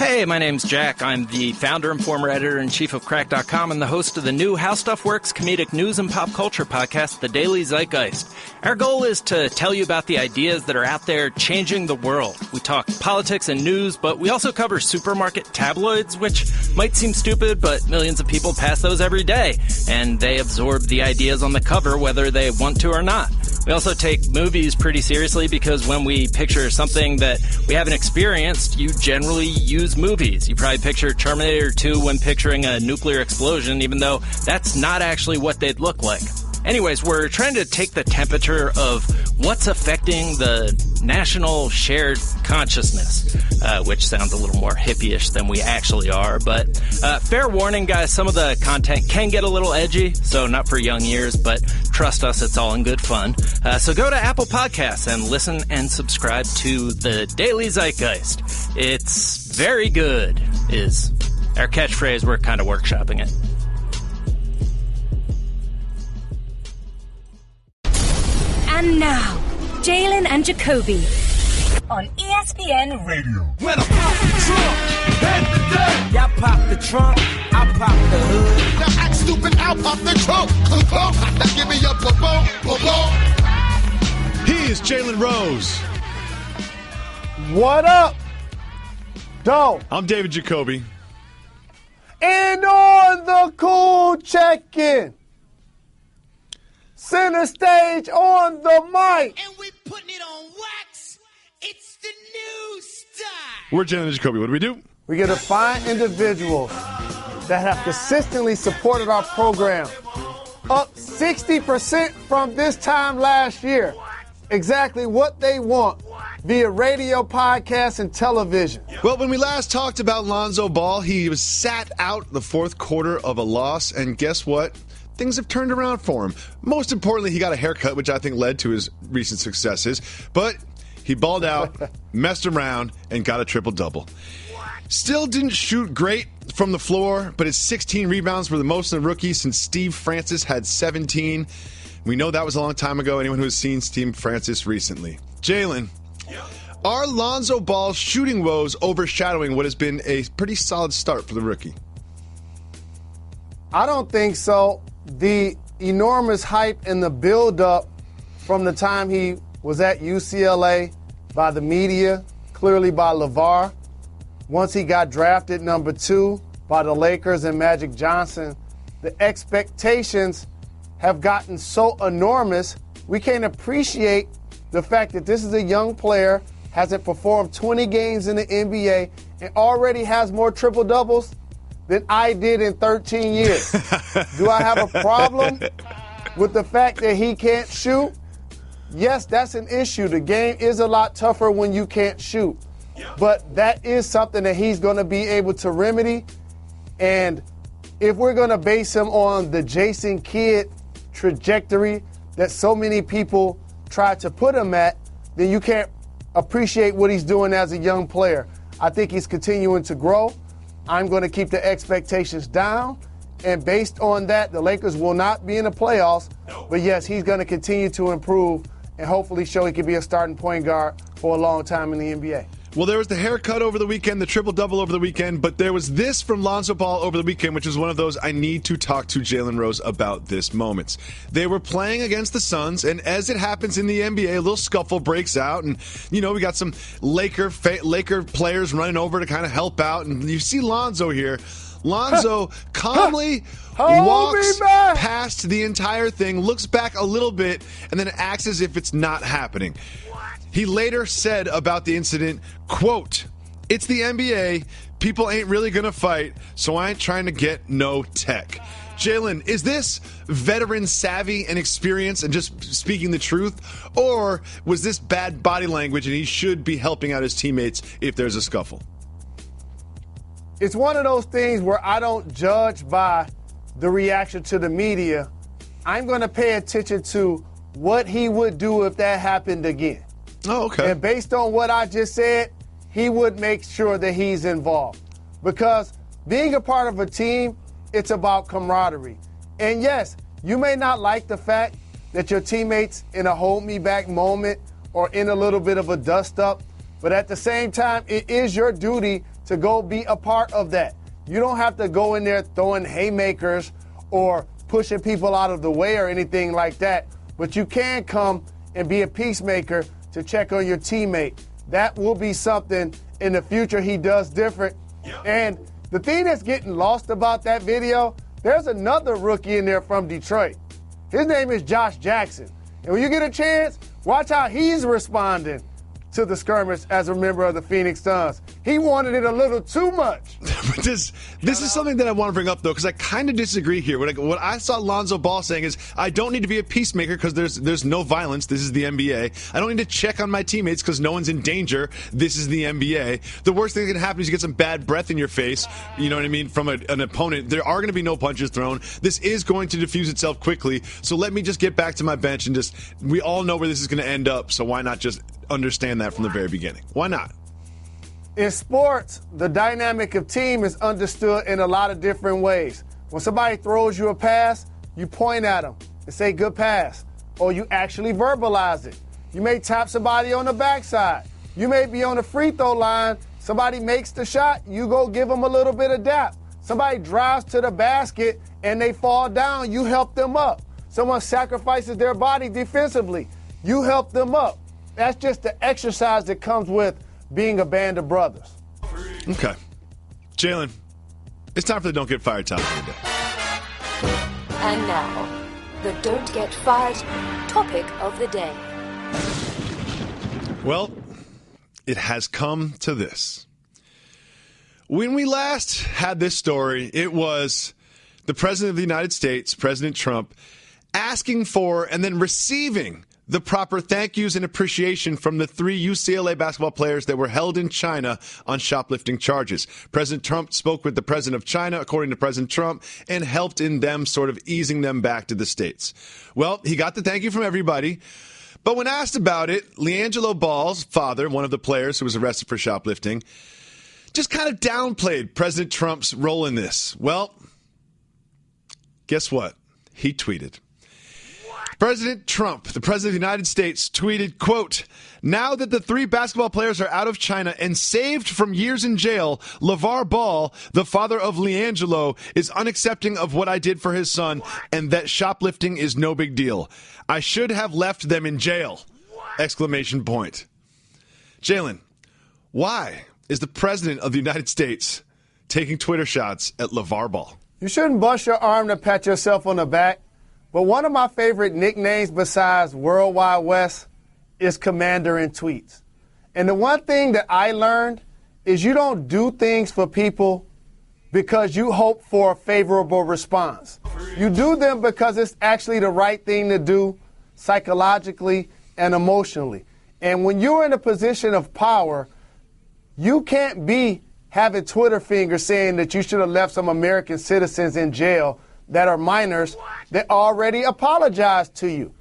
Hey, my name's Jack. I'm the founder and former editor-in-chief of Crack.com and the host of the new How Stuff Works comedic news and pop culture podcast, The Daily Zeitgeist. Our goal is to tell you about the ideas that are out there changing the world. We talk politics and news, but we also cover supermarket tabloids, which might seem stupid, but millions of people pass those every day, and they absorb the ideas on the cover whether they want to or not. We also take movies pretty seriously because when we picture something that we haven't experienced, you generally use movies. You probably picture Terminator 2 when picturing a nuclear explosion, even though that's not actually what they'd look like. Anyways, we're trying to take the temperature of what's affecting the national shared consciousness, which sounds a little more hippie-ish than we actually are. But fair warning, guys, some of the content can get a little edgy, so not for young ears, but trust us, it's all in good fun. So go to Apple Podcasts and listen and subscribe to The Daily Zeitgeist. It's very good, is our catchphrase. We're kind of workshopping it. And now, Jalen and Jacoby on ESPN Radio. When I pop the trunk, head to death. Y'all pop the trunk, I pop the hood. Now act stupid, I'll pop the trunk. Now give me your boom. He is Jalen Rose. What up, Doe? I'm David Jacoby. And on the cool check-in. Center stage on the mic. And we putting it on wax. It's the new style. We're Jalen and Jacoby. What do we do? We get to find individuals that have consistently supported our program. Up 60% from this time last year. Exactly what they want via radio, podcast, and television. Well, when we last talked about Lonzo Ball, he was sat out the fourth quarter of a loss, and guess what? Things have turned around for him. Most importantly, he got a haircut, which I think led to his recent successes. But he balled out, messed around, and got a triple-double. Still didn't shoot great from the floor, but his 16 rebounds were the most in a rookie since Steve Francis had 17. We know that was a long time ago, anyone who has seen Steve Francis recently. Jalen, are Lonzo Ball's shooting woes overshadowing what has been a pretty solid start for the rookie? I don't think so. The enormous hype and the build-up from the time he was at UCLA by the media, clearly by Lavar. Once he got drafted number 2 by the Lakers and Magic Johnson, the expectations have gotten so enormous, we can't appreciate the fact that this is a young player, hasn't performed 20 games in the NBA, and already has more triple-doubles than I did in 13 years. Do I have a problem with the fact that he can't shoot? Yes, that's an issue. The game is a lot tougher when you can't shoot. But that is something that he's going to be able to remedy. And if we're going to base him on the Jason Kidd trajectory that so many people try to put him at, then you can't appreciate what he's doing as a young player. I think he's continuing to grow. I'm going to keep the expectations down. And based on that, the Lakers will not be in the playoffs. But, yes, he's going to continue to improve and hopefully show he can be a starting point guard for a long time in the NBA. Well, there was the haircut over the weekend, the triple-double over the weekend, but there was this from Lonzo Ball over the weekend, which is one of those I need to talk to Jalen Rose about this moments. They were playing against the Suns, and as it happens in the NBA, a little scuffle breaks out, and, you know, we got some Laker players running over to kind of help out, and you see Lonzo here. Lonzo calmly walks past the entire thing, looks back a little bit, and then acts as if it's not happening. He later said about the incident, quote, "It's the NBA. People ain't really going to fight, so I ain't trying to get no tech." Jalen, is this veteran savvy and experience and just speaking the truth? Or was this bad body language and he should be helping out his teammates if there's a scuffle? It's one of those things where I don't judge by the reaction to the media. I'm going to pay attention to what he would do if that happened again. Oh, okay. And based on what I just said, he would make sure that he's involved. Because being a part of a team, it's about camaraderie. And yes, you may not like the fact that your teammates in a hold-me-back moment or in a little bit of a dust-up, but at the same time, it is your duty to go be a part of that. You don't have to go in there throwing haymakers or pushing people out of the way or anything like that, but you can come and be a peacemaker to check on your teammate. That will be something in the future he does different. And the thing that's getting lost about that video, there's another rookie in there from Detroit. His name is Josh Jackson. And when you get a chance, watch how he's responding to the skirmish as a member of the Phoenix Suns. He wanted it a little too much. This is something that I want to bring up, though, because I kind of disagree here. What I saw Lonzo Ball saying is, I don't need to be a peacemaker because there's no violence. This is the NBA. I don't need to check on my teammates because no one's in danger. This is the NBA. The worst thing that can happen is you get some bad breath in your face, you know what I mean, from an opponent. There are going to be no punches thrown. This is going to diffuse itself quickly. So let me just get back to my bench and we all know where this is going to end up, so why not just understand that from the very beginning? Why not? In sports, the dynamic of team is understood in a lot of different ways. When somebody throws you a pass, you point at them and say, good pass, or you actually verbalize it. You may tap somebody on the backside. You may be on the free throw line. Somebody makes the shot, you go give them a little bit of dap. Somebody drives to the basket and they fall down, you help them up. Someone sacrifices their body defensively, you help them up. That's just the exercise that comes with being a band of brothers. Okay. Jalen, it's time for the Don't Get Fired topic of the day. And now, the Don't Get Fired topic of the day. Well, it has come to this. When we last had this story, it was the President of the United States, President Trump, asking for and then receiving the proper thank yous and appreciation from the 3 UCLA basketball players that were held in China on shoplifting charges. President Trump spoke with the president of China, according to President Trump, and helped in them sort of easing them back to the States. Well, he got the thank you from everybody. But when asked about it, LiAngelo Ball's father, one of the players who was arrested for shoplifting, just kind of downplayed President Trump's role in this. Well, guess what? He tweeted. President Trump, the President of the United States, tweeted, quote, now that the 3 basketball players are out of China and saved from years in jail, Lavar Ball, the father of LiAngelo, is unaccepting of what I did for his son and that shoplifting is no big deal. I should have left them in jail! Exclamation point. Jalen, why is the President of the United States taking Twitter shots at Lavar Ball? You shouldn't bust your arm to pat yourself on the back. But one of my favorite nicknames besides Worldwide West is Commander in Tweets. And the one thing that I learned is you don't do things for people because you hope for a favorable response. You do them because it's actually the right thing to do psychologically and emotionally. And when you're in a position of power, you can't be having Twitter fingers saying that you should have left some American citizens in jail that are minors that already apologized to you.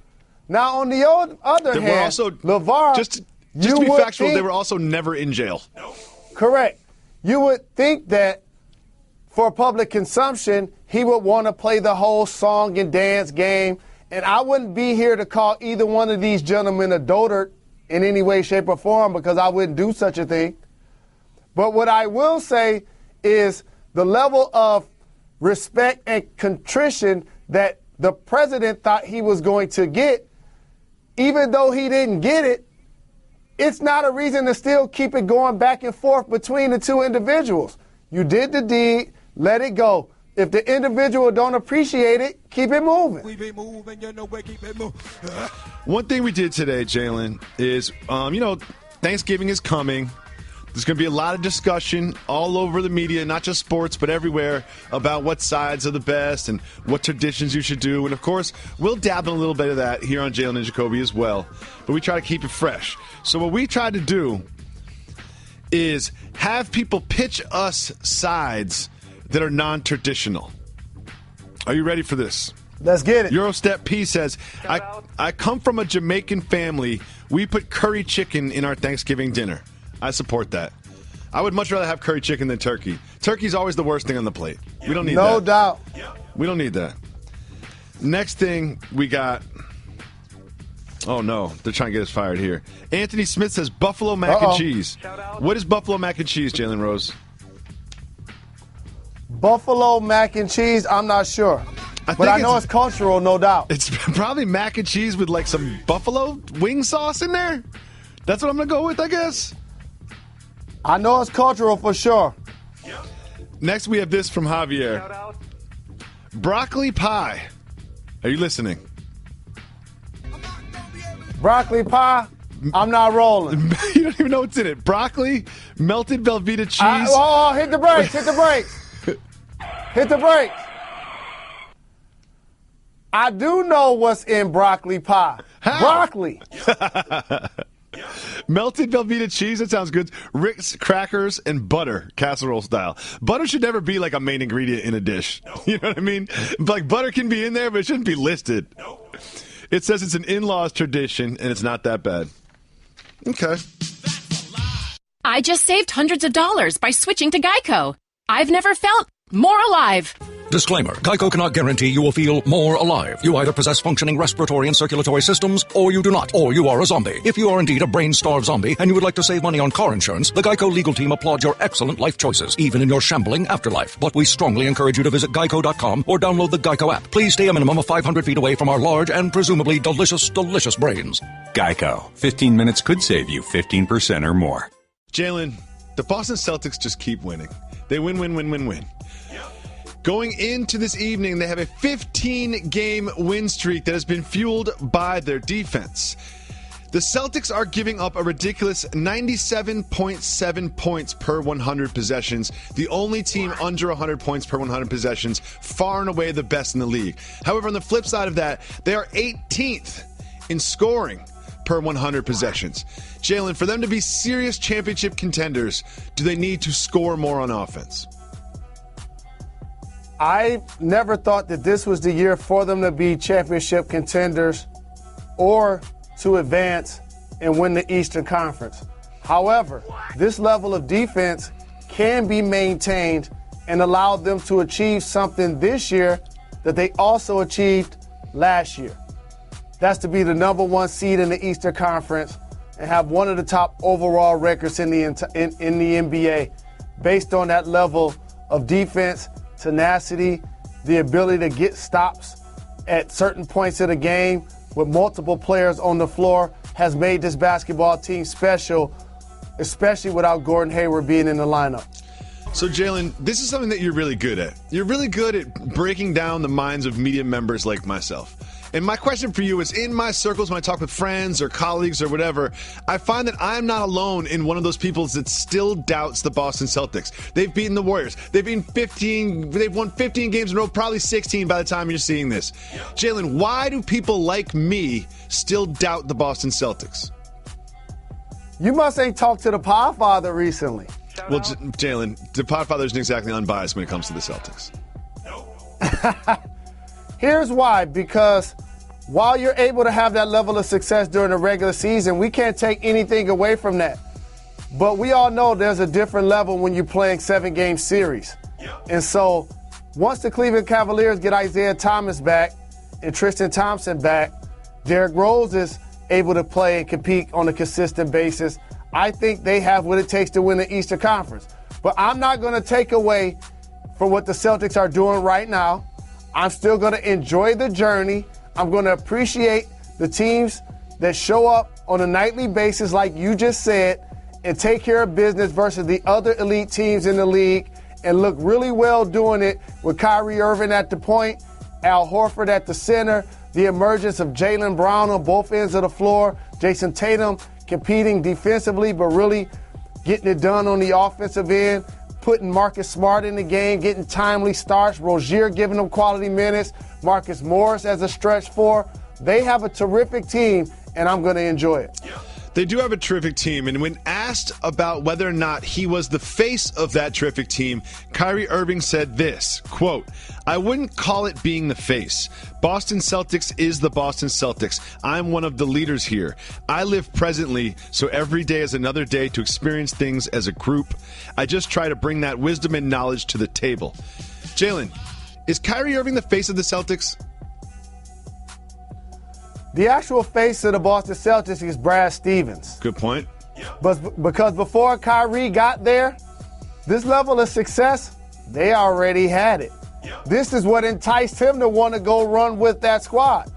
Now, on the other hand, also, Lavar, just to be factual, they were also never in jail. Correct. You would think that for public consumption, he would want to play the whole song and dance game, and I wouldn't be here to call either one of these gentlemen a dotard in any way, shape, or form because I wouldn't do such a thing. But what I will say is the level of respect and contrition that the president thought he was going to get, even though he didn't get it, it's not a reason to still keep it going back and forth between the two individuals. You did the deed, let it go. If the individual don't appreciate it, keep it moving. We be moving, you know, we keep it moving. One thing we did today, Jalen, is, Thanksgiving is coming. There's going to be a lot of discussion all over the media, not just sports, but everywhere, about what sides are the best and what traditions you should do. And, of course, we'll dabble in a little bit of that here on Jalen and Jacoby as well. But we try to keep it fresh. So what we tried to do is have people pitch us sides that are non-traditional. Are you ready for this? Let's get it. Eurostep P says, I come from a Jamaican family. We put curry chicken in our Thanksgiving dinner. I support that. I would much rather have curry chicken than turkey. Turkey's always the worst thing on the plate. We don't need that. No doubt. We don't need that. Next thing we got. Oh, no. They're trying to get us fired here. Anthony Smith says buffalo mac and cheese. What is buffalo mac and cheese, Jalen Rose? Buffalo mac and cheese, I'm not sure. But I know it's cultural, no doubt. It's probably mac and cheese with like some buffalo wing sauce in there. That's what I'm going to go with, I guess. I know it's cultural for sure. Next, we have this from Javier. Broccoli pie. Are you listening? Broccoli pie, I'm not rolling. You don't even know what's in it. Broccoli, melted Velveeta cheese. Hit the brakes, hit the brakes. Hit the brakes. I do know what's in broccoli pie. How? Broccoli. Melted Velveeta cheese, that sounds good. Ritz crackers and butter, casserole style. Butter should never be like a main ingredient in a dish. No. You know what I mean? Like butter can be in there, but it shouldn't be listed. No. It says it's an in-laws tradition, and it's not that bad. Okay. I just saved hundreds of dollars by switching to Geico. I've never felt more alive. Disclaimer. Geico cannot guarantee you will feel more alive. You either possess functioning respiratory and circulatory systems, or you do not, or you are a zombie. If you are indeed a brain-starved zombie and you would like to save money on car insurance, the Geico legal team applauds your excellent life choices, even in your shambling afterlife. But we strongly encourage you to visit geico.com or download the Geico app. Please stay a minimum of 500 feet away from our large and presumably delicious, delicious brains. Geico. 15 minutes could save you 15% or more. Jalen, the Boston Celtics just keep winning. They win. Going into this evening, they have a 15-game win streak that has been fueled by their defense. The Celtics are giving up a ridiculous 97.7 points per 100 possessions, the only team under 100 points per 100 possessions, far and away the best in the league. However, on the flip side of that, they are 18th in scoring per 100 possessions. Jalen, for them to be serious championship contenders, do they need to score more on offense? I never thought that this was the year for them to be championship contenders or to advance and win the Eastern Conference. However, this level of defense can be maintained and allow them to achieve something this year that they also achieved last year. That's to be the number one seed in the Eastern Conference and have one of the top overall records in the NBA based on that level of defense, tenacity, the ability to get stops at certain points of the game with multiple players on the floor has made this basketball team special, especially without Gordon Hayward being in the lineup. So, Jalen, this is something that you're really good at. You're really good at breaking down the minds of media members like myself. And my question for you is, in my circles, when I talk with friends or colleagues or whatever, I find that I'm not alone in one of those people that still doubts the Boston Celtics. They've beaten the Warriors. They've won 15 games in a row, probably 16 by the time you're seeing this. Jalen, why do people like me still doubt the Boston Celtics? You must ain't talked to the Podfather recently. Well, Jalen, the Podfather isn't exactly unbiased when it comes to the Celtics. Here's why, because while you're able to have that level of success during the regular season, we can't take anything away from that. But we all know there's a different level when you're playing 7-game series. And so once the Cleveland Cavaliers get Isaiah Thomas back and Tristan Thompson back, Derrick Rose is able to play and compete on a consistent basis. I think they have what it takes to win the Eastern Conference. But I'm not going to take away from what the Celtics are doing right now. I'm still going to enjoy the journey. I'm going to appreciate the teams that show up on a nightly basis, like you just said, and take care of business versus the other elite teams in the league and look really well doing it with Kyrie Irving at the point, Al Horford at the center, the emergence of Jaylen Brown on both ends of the floor, Jason Tatum competing defensively but really getting it done on the offensive end, putting Marcus Smart in the game, getting timely starts, Rozier giving them quality minutes, Marcus Morris as a stretch four. They have a terrific team, and I'm going to enjoy it. They do have a terrific team, and when asked about whether or not he was the face of that terrific team, Kyrie Irving said this, quote, "I wouldn't call it being the face. Boston Celtics is the Boston Celtics. I'm one of the leaders here. I live presently, so every day is another day to experience things as a group. I just try to bring that wisdom and knowledge to the table." Jalen, is Kyrie Irving the face of the Celtics? The actual face of the Boston Celtics is Brad Stevens. Good point. But because before Kyrie got there, this level of success they already had it. This is what enticed him to want to go run with that squad.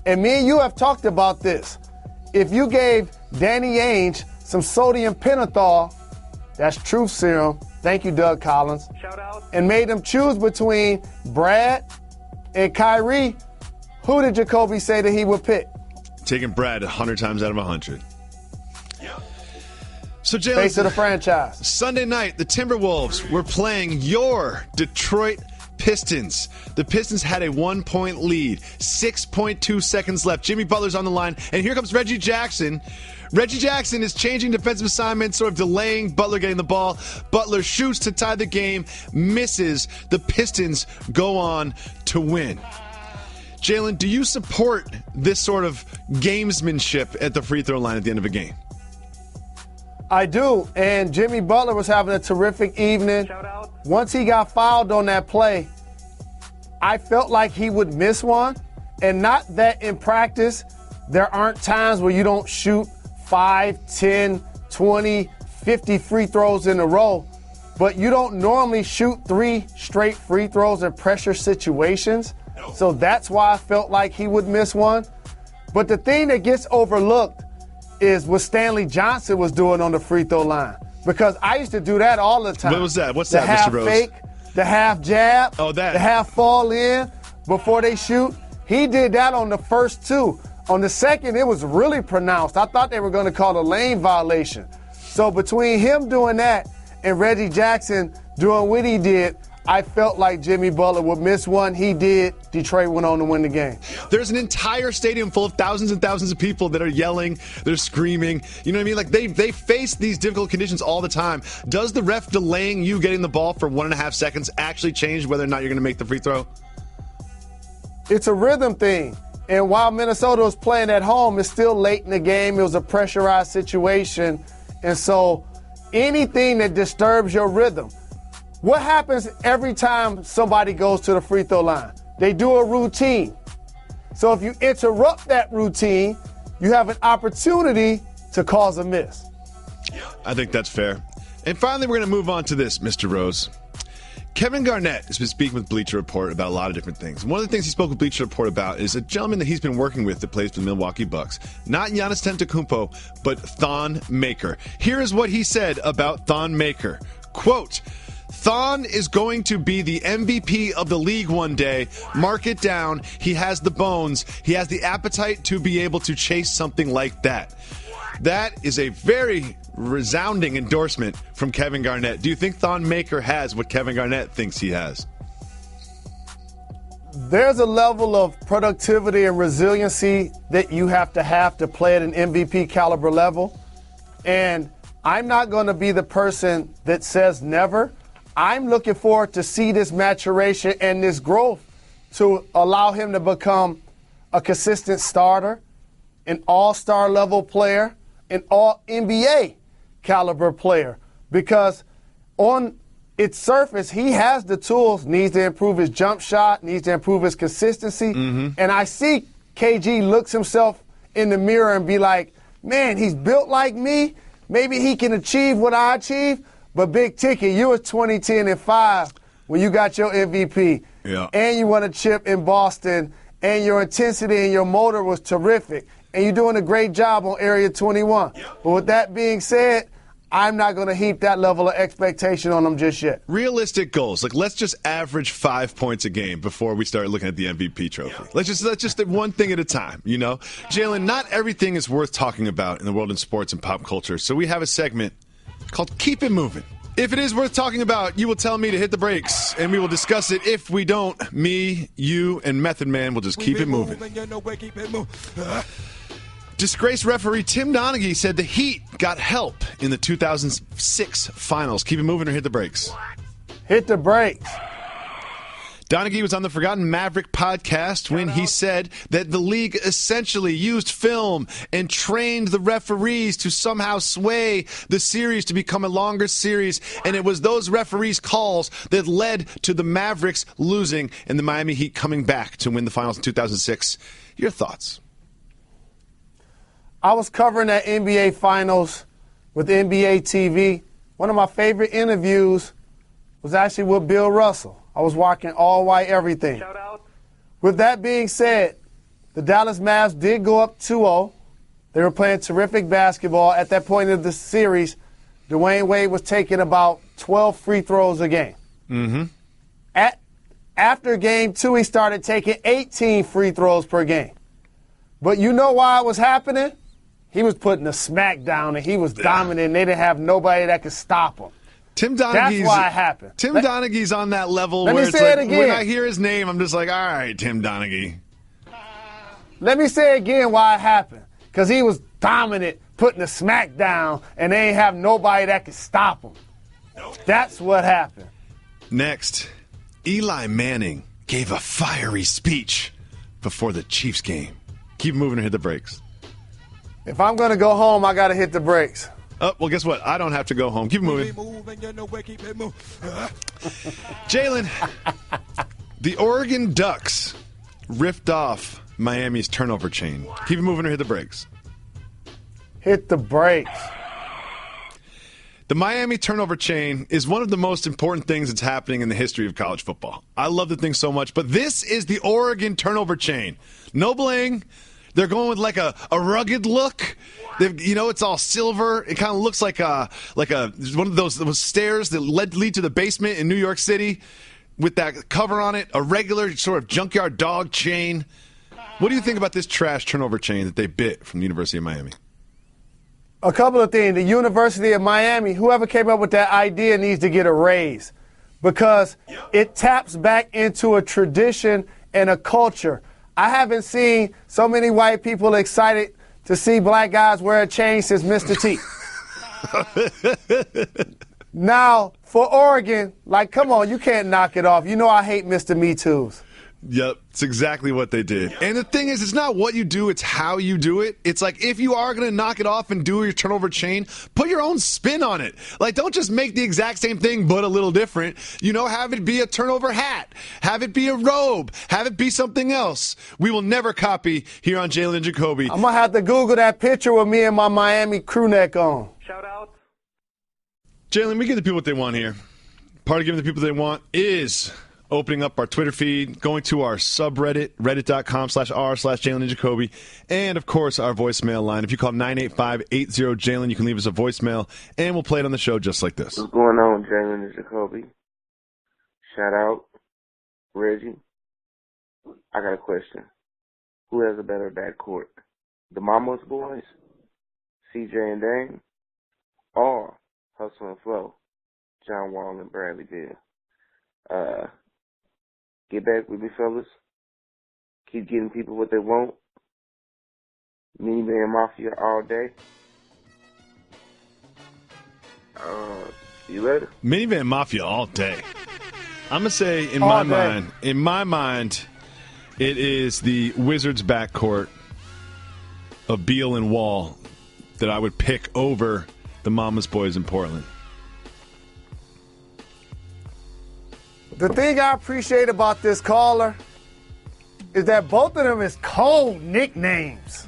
And me and you have talked about this. If you gave Danny Ainge some sodium pentothal, that's truth serum, thank you, Doug Collins, shout out, and made him choose between Brad and Kyrie, who did Jacoby say that he would pick? Taking Brad 100 times out of 100. So, Jalen, face of the franchise. Sunday night, the Timberwolves were playing your Detroit Pistons. The Pistons had a 1-point lead, 6.2 seconds left. Jimmy Butler's on the line, and here comes Reggie Jackson. Reggie Jackson is changing defensive assignments, sort of delaying Butler getting the ball. Butler shoots to tie the game, misses. The Pistons go on to win. Jalen, do you support this sort of gamesmanship at the free throw line at the end of a game? I do, and Jimmy Butler was having a terrific evening. Once he got fouled on that play, I felt like he would miss one, and not that in practice there aren't times where you don't shoot 5, 10, 20, 50 free throws in a row, but you don't normally shoot 3 straight free throws in pressure situations, so that's why I felt like he would miss one. But the thing that gets overlooked is what Stanley Johnson was doing on the free throw line. Because I used to do that all the time. What was that? What's the that, half Mr. Rose? fake, the half jab, that. the half fall in before they shoot. He did that on the first 2. On the second, it was really pronounced. I thought they were going to call a lane violation. So between him doing that and Reggie Jackson doing what he did, I felt like Jimmy Butler would miss one. He did. Detroit went on to win the game. There's an entire stadium full of thousands and thousands of people that are yelling, they're screaming. You know what I mean? Like they face these difficult conditions all the time. Does the ref delaying you getting the ball for 1.5 seconds actually change whether or not you're going to make the free throw? It's a rhythm thing. And while Minnesota was playing at home, it's still late in the game. It was a pressurized situation. And so anything that disturbs your rhythm. What happens every time somebody goes to the free throw line? They do a routine. So if you interrupt that routine, you have an opportunity to cause a miss. I think that's fair. And finally, we're going to move on to this, Mr. Rose. Kevin Garnett has been speaking with Bleacher Report about a lot of different things. One of the things he spoke with Bleacher Report about is a gentleman that he's been working with that plays for the Milwaukee Bucks. Not Giannis Antetokounmpo, but Thon Maker. Here is what he said about Thon Maker. Quote, Thon is going to be the MVP of the league one day. Mark it down. He has the bones. He has the appetite to be able to chase something like that. That is a very resounding endorsement from Kevin Garnett. Do you think Thon Maker has what Kevin Garnett thinks he has? There's a level of productivity and resiliency that you have to play at an MVP caliber level. And I'm not going to be the person that says never. I'm looking forward to see this maturation and this growth to allow him to become a consistent starter, an all-star level player, an all-NBA caliber player. Because on its surface, he has the tools, needs to improve his jump shot, needs to improve his consistency. And I see KG looks himself in the mirror and be like, man, he's built like me. Maybe he can achieve what I achieve. But Big Ticket, you was 20-10-5 when you got your MVP. Yeah. And you won a chip in Boston. And your intensity and your motor was terrific. And you're doing a great job on Area 21. But with that being said, I'm not going to heap that level of expectation on them just yet. Realistic goals. Like, let's just average 5 points a game before we start looking at the MVP trophy. Let's just one thing at a time, you know? Jalen, not everything is worth talking about in the world of sports and pop culture. So we have a segment called Keep It Moving. If it is worth talking about, you will tell me to hit the brakes, and we will discuss it. If we don't, me, you, and Method Man will just keep it moving. Disgraced referee Tim Donaghy said the Heat got help in the 2006 finals. Keep it moving or hit the brakes? Hit the brakes. Donaghy was on the Forgotten Maverick podcast when he said that the league essentially used film and trained the referees to somehow sway the series to become a longer series, and it was those referees' calls that led to the Mavericks losing and the Miami Heat coming back to win the finals in 2006. Your thoughts? I was covering that NBA Finals with NBA TV. One of my favorite interviews was actually with Bill Russell. I was watching all white everything. Shout out. With that being said, the Dallas Mavs did go up 2-0. They were playing terrific basketball. At that point of the series, Dwayne Wade was taking about 12 free throws a game. Mm-hmm. After game 2, he started taking 18 free throws per game. But you know why it was happening? He was putting a smack down, and he was dominant, and they didn't have nobody that could stop him. That's why it happened. Tim Donaghy's on that level Let where me it's say like, it again. when I hear his name, I'm just like, all right, Tim Donaghy. Let me say again why it happened. Because he was dominant, putting a smack down, and they ain't have nobody that could stop him. That's what happened. Next, Eli Manning gave a fiery speech before the Chiefs game. Keep moving or hit the brakes. If I'm going to go home, I got to hit the brakes. Oh, well, guess what? I don't have to go home. Keep moving. Jalen, the Oregon Ducks ripped off Miami's turnover chain. Keep it moving or hit the brakes. Hit the brakes. The Miami turnover chain is one of the most important things that's happening in the history of college football. I love the thing so much, but this is the Oregon turnover chain. No bling. They're going with like a rugged look. It's all silver. It kind of looks like one of those stairs that lead to the basement in New York City with that cover on it, a regular sort of junkyard dog chain. What do you think about this trash turnover chain that they bit from the University of Miami? A couple of things. The University of Miami, whoever came up with that idea needs to get a raise because it taps back into a tradition and a culture. I haven't seen so many white people excited to see black guys wear a chain since Mr. T. Now, for Oregon, come on, you can't knock it off. You know I hate Mr. Me Too's. Yep, it's exactly what they did. And the thing is, it's not what you do, it's how you do it. It's like, if you are going to knock it off and do your turnover chain, put your own spin on it. Don't just make the exact same thing, but a little different. Have it be a turnover hat. Have it be a robe. Have it be something else. We will never copy here on Jalen Jacoby. I'm going to have to Google that picture with me and my Miami crew neck on. Shout out. Jalen, we give the people what they want here. Part of giving the people what they want is opening up our Twitter feed, going to our subreddit, reddit.com/r/Jalen Jacoby, and, of course, our voicemail line. If you call 985-80-JALEN, you can leave us a voicemail, and we'll play it on the show just like this. What's going on, Jalen Jacoby? Shout out, Reggie. I got a question. Who has a better backcourt? The Mama's boys, CJ and Dame, or Hustle and Flow, John Wall and Bradley Beal? Get back with me, fellas. Keep getting people what they want. Minivan Mafia all day. See you later. Minivan Mafia all day. I'm going to say, in my mind, it is the Wizards backcourt of Beal and Wall that I would pick over the Mama's Boys in Portland. The thing I appreciate about this caller is that both of them is cold nicknames.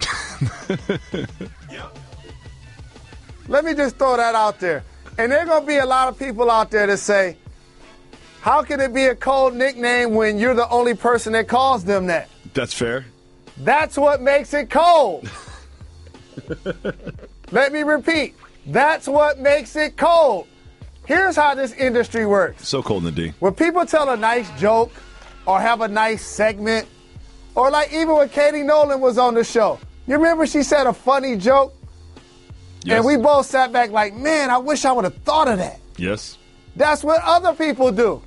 Let me just throw that out there. And there are going to be a lot of people out there that say, how can it be a cold nickname when you're the only person that calls them that? That's fair. That's what makes it cold. Let me repeat. That's what makes it cold. Here's how this industry works. So cold in the D. When people tell a nice joke or have a nice segment, or even when Katie Nolan was on the show, you remember she said a funny joke? Yes. And we both sat back like, man, I wish I would have thought of that. Yes. That's what other people do.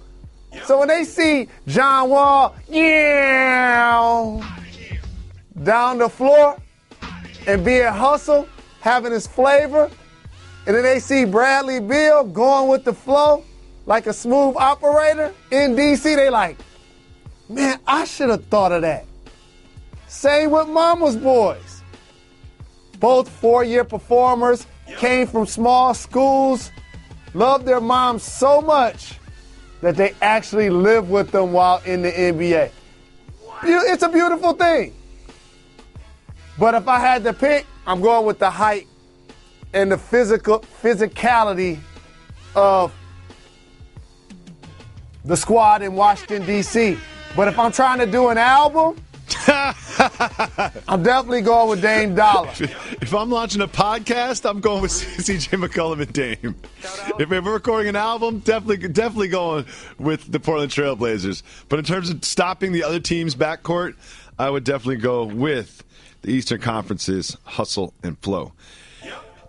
So when they see John Wall, down the floor and being hustle, having his flavor, and then they see Bradley Beal going with the flow like a smooth operator in D.C., they like, man, I should have thought of that. Same with Mama's Boys. Both four-year performers, came from small schools, loved their moms so much that they actually live with them while in the NBA. It's a beautiful thing. But if I had to pick, I'm going with the height and the physicality of the squad in Washington, D.C. But if I'm trying to do an album, I'm definitely going with Dame Dollar. If I'm launching a podcast, I'm going with CJ McCollum and Dame. If we're recording an album, definitely going with the Portland Trailblazers. But in terms of stopping the other team's backcourt, I would definitely go with the Eastern Conference's hustle and flow.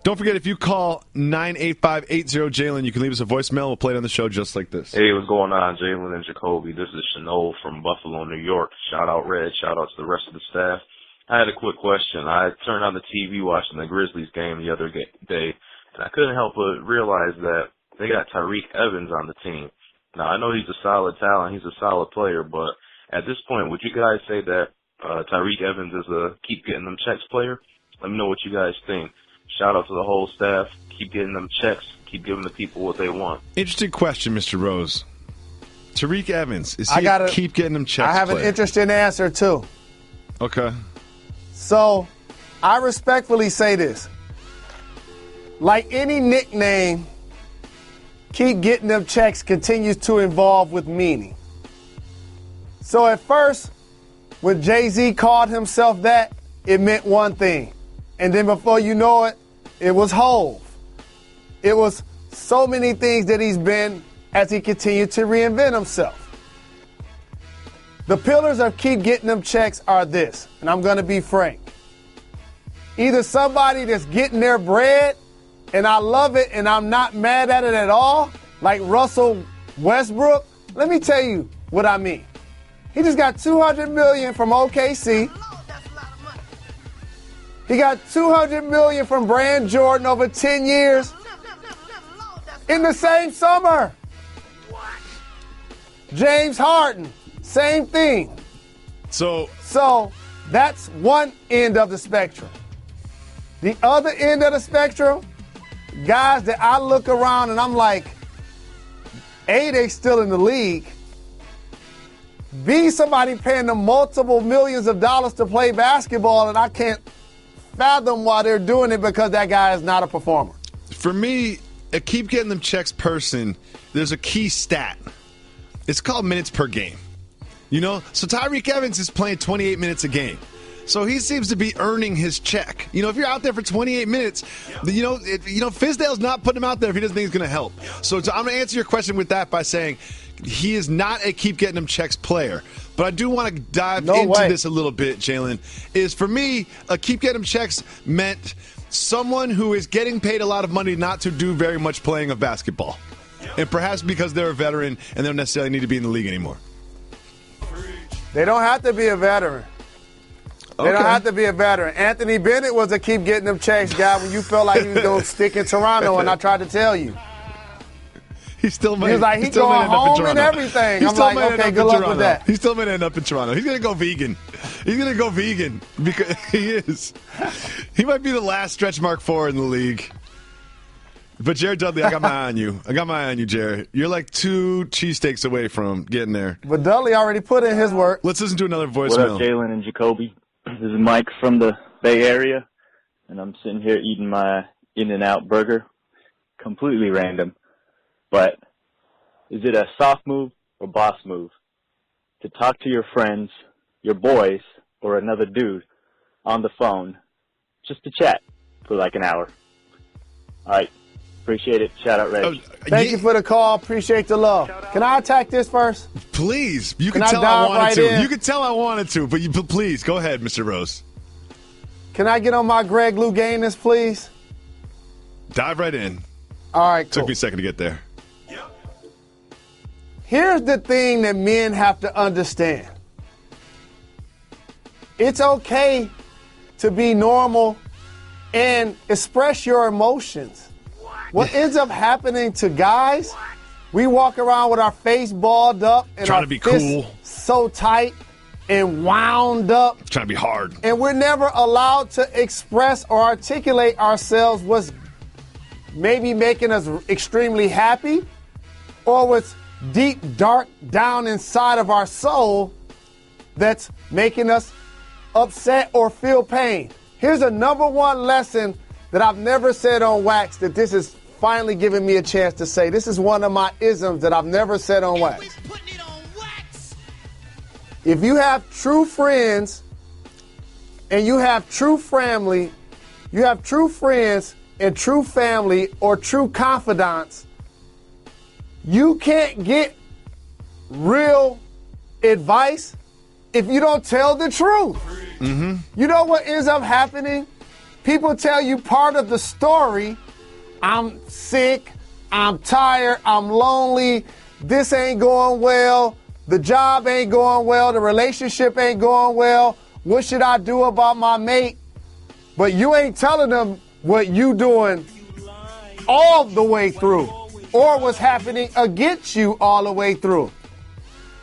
Don't forget, if you call 985-80-JALEN, you can leave us a voicemail. We'll play it on the show just like this. Hey, what's going on, Jalen and Jacoby? This is Chanel from Buffalo, New York. Shout out, Red. Shout out to the rest of the staff. I had a quick question. I turned on the TV watching the Grizzlies game the other day, and I couldn't help but realize that they got Tyreke Evans on the team. Now, I know he's a solid talent. He's a solid player, but at this point, would you guys say that Tyreke Evans is a keep getting them checks player? Let me know what you guys think. Shout out to the whole staff. Keep getting them checks. Keep giving the people what they want. Interesting question, Mr. Rose. Tyreke Evans, is he keep getting them checks? I have an interesting answer, too. Okay. So, I respectfully say this. Like any nickname, keep getting them checks continues to evolve with meaning. So at first, when Jay-Z called himself that, it meant one thing. And then before you know it, it was Hove. It was so many things that he's been as he continued to reinvent himself. The pillars of keep getting them checks are this, and I'm going to be frank. Either somebody that's getting their bread, and I love it, and I'm not mad at it at all, like Russell Westbrook. Let me tell you what I mean. He just got $200 million from OKC. He got $200 million from Brand Jordan over 10 years in the same summer. James Harden, same thing. So that's one end of the spectrum. The other end of the spectrum, guys that I look around and I'm like, A, they still in the league. B, somebody paying them multiple millions of dollars to play basketball, and I can't fathom why they're doing it because that guy is not a performer. For me, a keep getting them checks person, there's a key stat. It's called minutes per game. You know, so Tyreke Evans is playing 28 minutes a game. So he seems to be earning his check. You know, if you're out there for 28 minutes, Fizdale's not putting him out there if he doesn't think he's going to help. So I'm going to answer your question with that by saying he is not a keep getting him checks player. But I do want to dive into this a little bit, Jalen. Is for me, a keep getting him checks meant someone who is getting paid a lot of money not to do very much playing of basketball. And perhaps because they're a veteran and they don't necessarily need to be in the league anymore. They don't have to be a veteran. They don't have to be a veteran. Anthony Bennett was a keep getting them checks guy when you felt like he was going to stick in Toronto, and I tried to tell you. He still might. He was like, he's going home and everything. I'm like, okay, good luck with that. He still might end up in Toronto. He's going to go vegan. He's going to go vegan because he is. He might be the last stretch mark forward in the league. But Jared Dudley, I got my eye on you. Jared. You're like 2 cheesesteaks away from getting there. But Dudley already put in his work. Let's listen to another voicemail. What up, Jalen and Jacoby? This is Mike from the Bay Area, and I'm sitting here eating my In-N-Out burger. Completely random. But is it a soft move or boss move to talk to your friends, your boys, or another dude on the phone just to chat for like an hour? All right. Appreciate it. Shout out, Reg. Thank you for the call. Appreciate the love. Can I attack this first? Please. You can tell I wanted to. You can tell I wanted to, but please, go ahead, Mr. Rose. Can I get on my Greg Louganis, please? Dive right in. All right, cool. Took me a second to get there. Here's the thing that men have to understand. It's okay to be normal and express your emotions. What ends up happening to guys, we walk around with our face balled up and trying our to be fists cool, so tight and wound up. Trying to be hard. And we're never allowed to express or articulate ourselves what's maybe making us extremely happy or what's deep, dark down inside of our soul that's making us upset or feel pain. Here's a number one lesson that I've never said on wax that this is finally giving me a chance to say. This is one of my isms that I've never said on wax. If you have true friends and you have true family, you have true friends and true family or true confidants, you can't get real advice if you don't tell the truth. Mm-hmm. You know what ends up happening? People tell you part of the story. I'm sick, I'm tired, I'm lonely, this ain't going well, the job ain't going well, the relationship ain't going well, what should I do about my mate? But you ain't telling them what you doing all the way through or what's happening against you all the way through.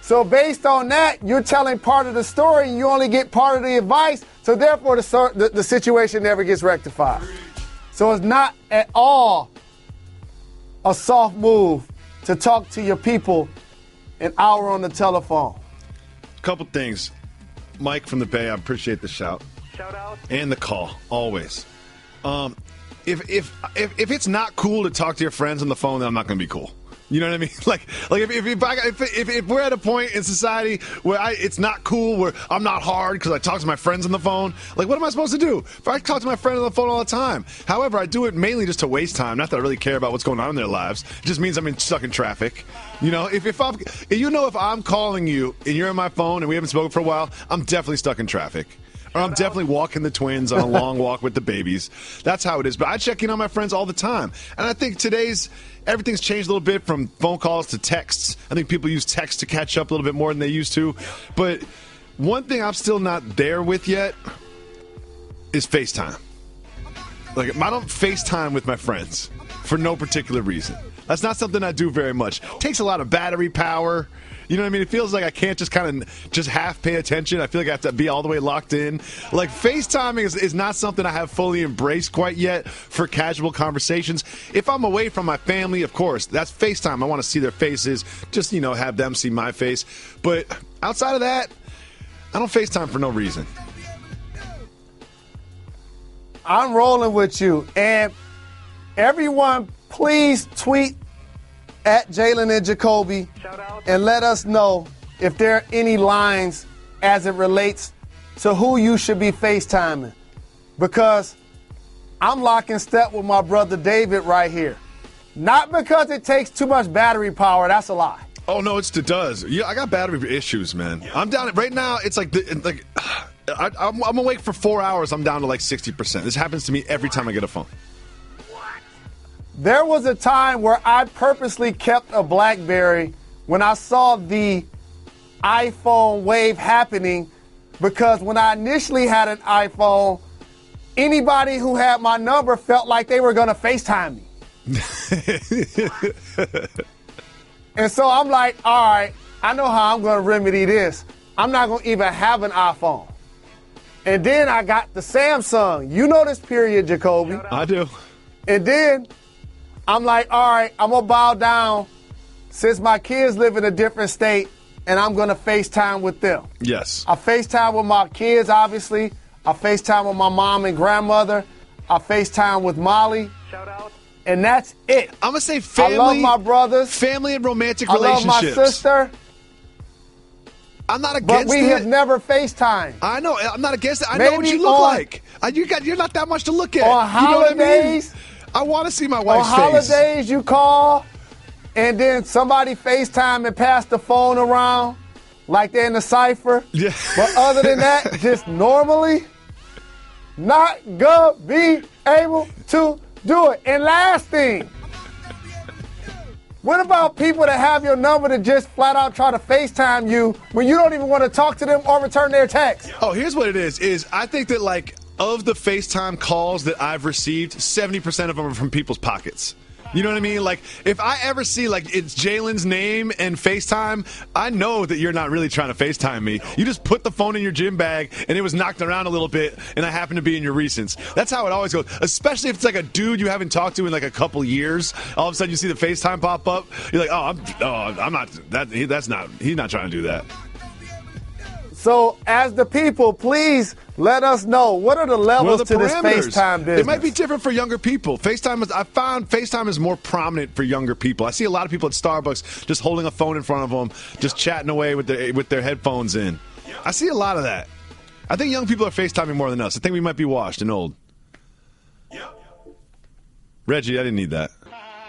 So based on that, you're telling part of the story and you only get part of the advice, so therefore the situation never gets rectified. So it's not at all a soft move to talk to your people an hour on the telephone. Couple things. Mike from the Bay, I appreciate the shout. Shout out. And the call, always. If it's not cool to talk to your friends on the phone, then I'm not going to be cool. You know what I mean? Like if we're at a point in society where it's not cool, where I'm not hard because I talk to my friends on the phone, like what am I supposed to do? If I talk to my friend on the phone all the time. However, I do it mainly just to waste time. Not that I really care about what's going on in their lives. It just means I'm stuck in traffic. You know, if I'm calling you and you're on my phone and we haven't spoken for a while, I'm definitely stuck in traffic. Or I'm definitely walking the twins on a long walk with the babies. That's how it is. But I check in on my friends all the time. And I think everything's changed a little bit from phone calls to texts. I think people use text to catch up a little bit more than they used to. But one thing I'm still not there with yet is FaceTime. Like, I don't FaceTime with my friends for no particular reason. That's not something I do very much. It takes a lot of battery power. You know what I mean? It feels like I can't just kind of just half pay attention. I feel like I have to be all the way locked in. Like, FaceTiming is not something I have fully embraced quite yet for casual conversations. If I'm away from my family, of course, that's FaceTime. I want to see their faces, just, have them see my face. But outside of that, I don't FaceTime for no reason. I'm rolling with you. And everyone, please tweet at Jalen and Jacoby and let us know if there are any lines as it relates to who you should be FaceTiming. Because I'm locking step with my brother David right here. Not because it takes too much battery power. That's a lie. Oh, no, it does. Yeah, I got battery issues, man. I'm down right now. It's I'm awake for 4 hours. I'm down to 60%. This happens to me every time I get a phone. There was a time where I purposely kept a BlackBerry when I saw the iPhone wave happening, because when I initially had an iPhone, anybody who had my number felt like they were going to FaceTime me. And so I'm like, all right, I know how I'm going to remedy this. I'm not going to even have an iPhone. And then I got the Samsung. You know this period, Jacoby. I do. And then I'm like, all right, I'm going to bow down since my kids live in a different state, and I'm going to FaceTime with them. Yes. I FaceTime with my kids, obviously. I FaceTime with my mom and grandmother. I FaceTime with Molly. Shout out. And that's it. I'm going to say family. I love my brothers. Family and romantic relationships. I love my sister. I'm not against it. But we have never FaceTimed. I know. I'm not against it. I know what you look like. You're not that much to look at. On holidays. I want to see my wife's face. On holidays, you call, and then somebody FaceTime and pass the phone around like they're in the cipher. Yeah. But other than that, just normally, not gonna be able to do it. And last thing, what about people that have your number that just flat out try to FaceTime you when you don't even want to talk to them or return their text? Oh, here's what it is I think that of the FaceTime calls that I've received, 70% of them are from people's pockets. You know what I mean? Like, if I ever see, it's Jalen's name and FaceTime, I know that you're not really trying to FaceTime me. You just put the phone in your gym bag, and it was knocked around a little bit, and I happen to be in your recents. That's how it always goes, especially if it's a dude you haven't talked to in a couple years. All of a sudden, you see the FaceTime pop up. You're like, I'm not, he's not trying to do that. So, as the people, please let us know, what are the levels to this FaceTime business? It might be different for younger people. I found FaceTime is more prominent for younger people. I see a lot of people at Starbucks just holding a phone in front of them, just chatting away with their headphones in. I see a lot of that. I think young people are FaceTiming more than us. I think we might be washed and old. Reggie, I didn't need that.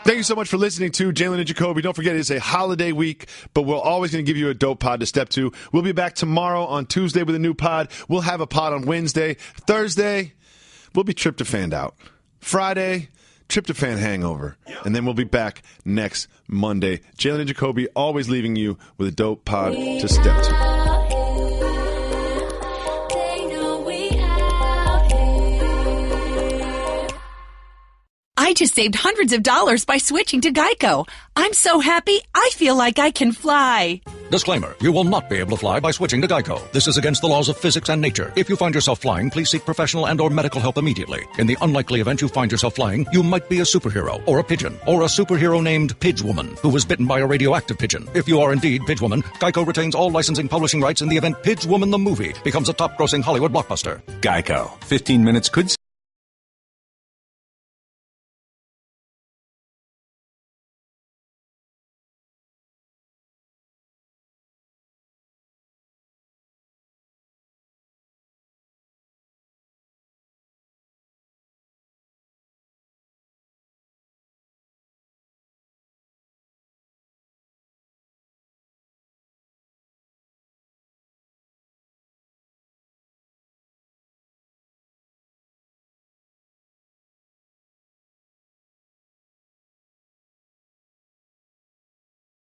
Thank you so much for listening to Jalen and Jacoby. Don't forget, it's a holiday week, but we're always going to give you a dope pod to step to. We'll be back tomorrow on Tuesday with a new pod. We'll have a pod on Wednesday. Thursday, we'll be tryptophaned out. Friday, tryptophan hangover. And then we'll be back next Monday. Jalen and Jacoby always leaving you with a dope pod to step to. I just saved hundreds of dollars by switching to Geico. I'm so happy, I feel like I can fly. Disclaimer, you will not be able to fly by switching to Geico. This is against the laws of physics and nature. If you find yourself flying, please seek professional and or medical help immediately. In the unlikely event you find yourself flying, you might be a superhero, or a pigeon, or a superhero named Pidgewoman, who was bitten by a radioactive pigeon. If you are indeed Pidgewoman, Geico retains all licensing publishing rights in the event Pidgewoman the movie becomes a top-grossing Hollywood blockbuster. Geico. 15 minutes could save